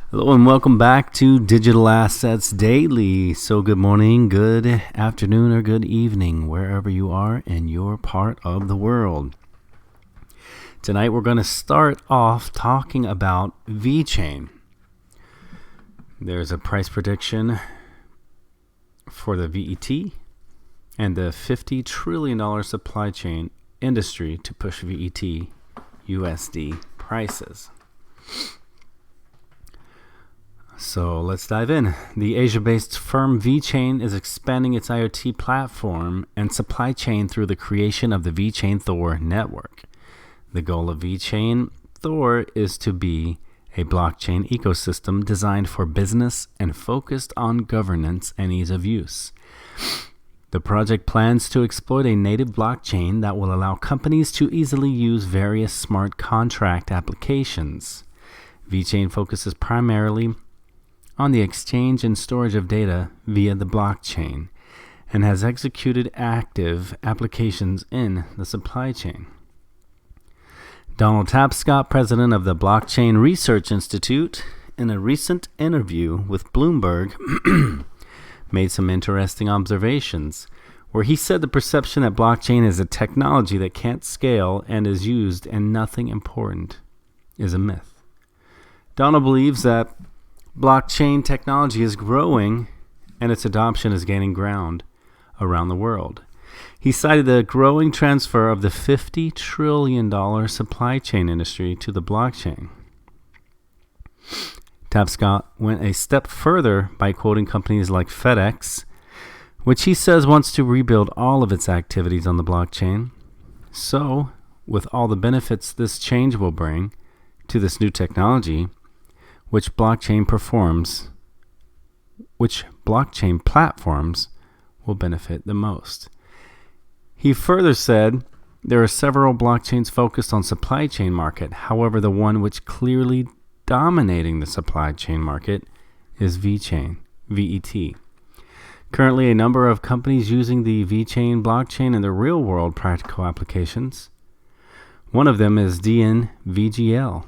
Hello and welcome back to Digital Assets Daily. So good morning, good afternoon, or good evening, wherever you are in your part of the world. Tonight we're going to start off talking about Vechain. There's a price prediction for the VET and the $50 trillion supply chain industry to push VET USD prices. So let's dive in. The Asia-based firm Vechain is expanding its IoT platform and supply chain through the creation of the Vechain Thor network. The goal of Vechain Thor is to be a blockchain ecosystem designed for business and focused on governance and ease of use. The project plans to exploit a native blockchain that will allow companies to easily use various smart contract applications. Vechain focuses primarily on the exchange and storage of data via the blockchain and has executed active applications in the supply chain. Donald Tapscott, president of the Blockchain Research Institute, in a recent interview with Bloomberg, made some interesting observations, where he said the perception that blockchain is a technology that can't scale and is used and nothing important is a myth. Donald believes that blockchain technology is growing and its adoption is gaining ground around the world. He cited the growing transfer of the $50 trillion supply chain industry to the blockchain. Tapscott went a step further by quoting companies like FedEx, which he says wants to rebuild all of its activities on the blockchain. So, with all the benefits this change will bring to this new technology, which blockchain platforms will benefit the most. He further said there are several blockchains focused on supply chain market. However, the one which clearly dominating the supply chain market is Vechain, VET. Currently, a number of companies using the Vechain blockchain in their real-world practical applications. One of them is DNVGL.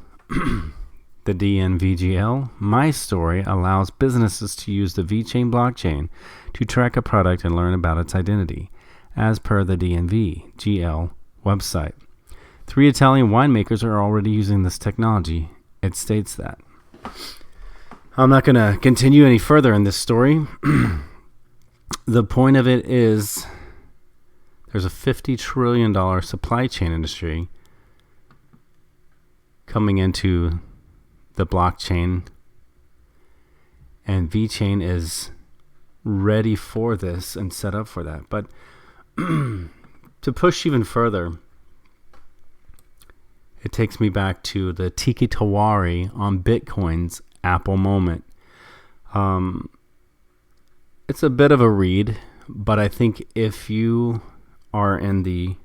The DNVGL My Story allows businesses to use the Vechain blockchain to track a product and learn about its identity, as per the DNVGL website. 3 Italian winemakers are already using this technology. It states that. I'm not going to continue any further in this story. The point of it is there's a $50 trillion supply chain industry coming into the blockchain, and Vechain is ready for this and set up for that. But to push even further, it takes me back to the Tiki Tawari on Bitcoin's Apple moment. It's a bit of a read, but I think if you are in the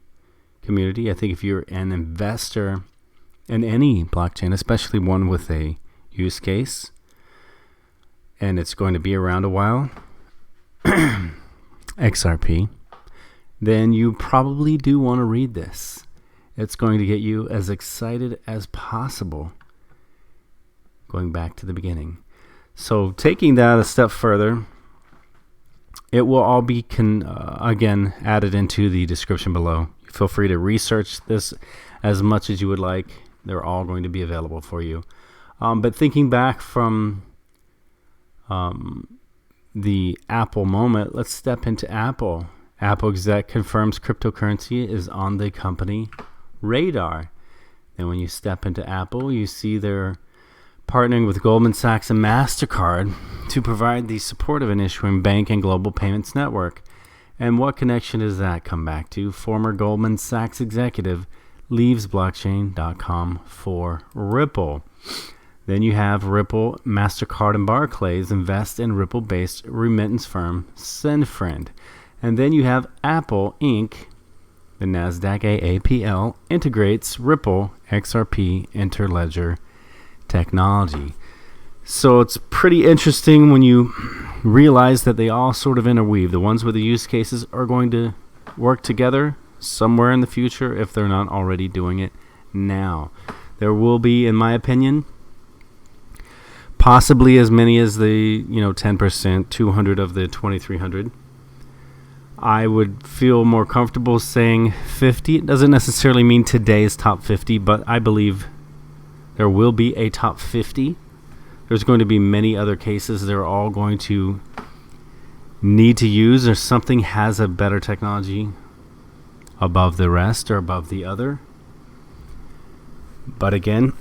community, I think if you're an investor in any blockchain, especially one with a use case, and it's going to be around a while, XRP, then you probably do want to read this. It's going to get you as excited as possible, going back to the beginning. So taking that a step further, it will all be again added into the description below. Feel free to research this as much as you would like. They're all going to be available for you. But thinking back from the Apple moment, let's step into Apple. Apple exec confirms cryptocurrency is on the company radar. And when you step into Apple, you see they're partnering with Goldman Sachs and MasterCard to provide the support of an issuing bank and global payments network. And what connection does that come back to? Former Goldman Sachs executive leaves blockchain.com for Ripple. Then you have Ripple, MasterCard, and Barclays invest in Ripple-based remittance firm SendFriend. And then you have Apple Inc., the NASDAQ AAPL, integrates Ripple XRP interledger technology. So it's pretty interesting when you realize that they all sort of interweave. The ones with the use cases are going to work together somewhere in the future if they're not already doing it now. There will be, in my opinion, possibly as many as the 10%, 200 of the 2,300. I would feel more comfortable saying 50. It doesn't necessarily mean today's top 50, but I believe there will be a top 50. There's going to be many other cases they're all going to need to use, or something has a better technology above the rest or above the other. But again,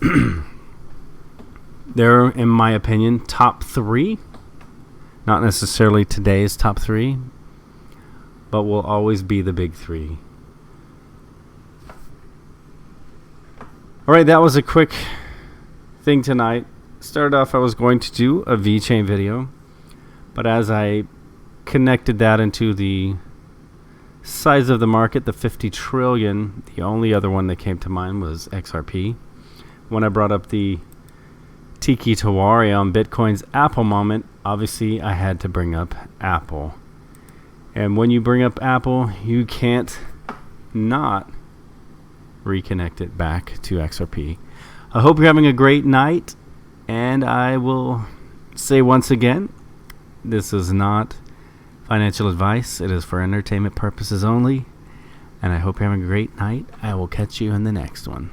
they're, in my opinion, top 3. Not necessarily today's top 3, but will always be the big 3. Alright, that was a quick thing tonight. Started off, I was going to do a Vechain video, but as I connected that into the size of the market, the 50 trillion, the only other one that came to mind was XRP. When I brought up the Tiki Tawari on Bitcoin's Apple moment, obviously I had to bring up Apple. And when you bring up Apple, you can't not reconnect it back to XRP. I hope you're having a great night, and I will say once again, this is not financial advice. It is for entertainment purposes only, and I hope you're having a great night. I will catch you in the next one.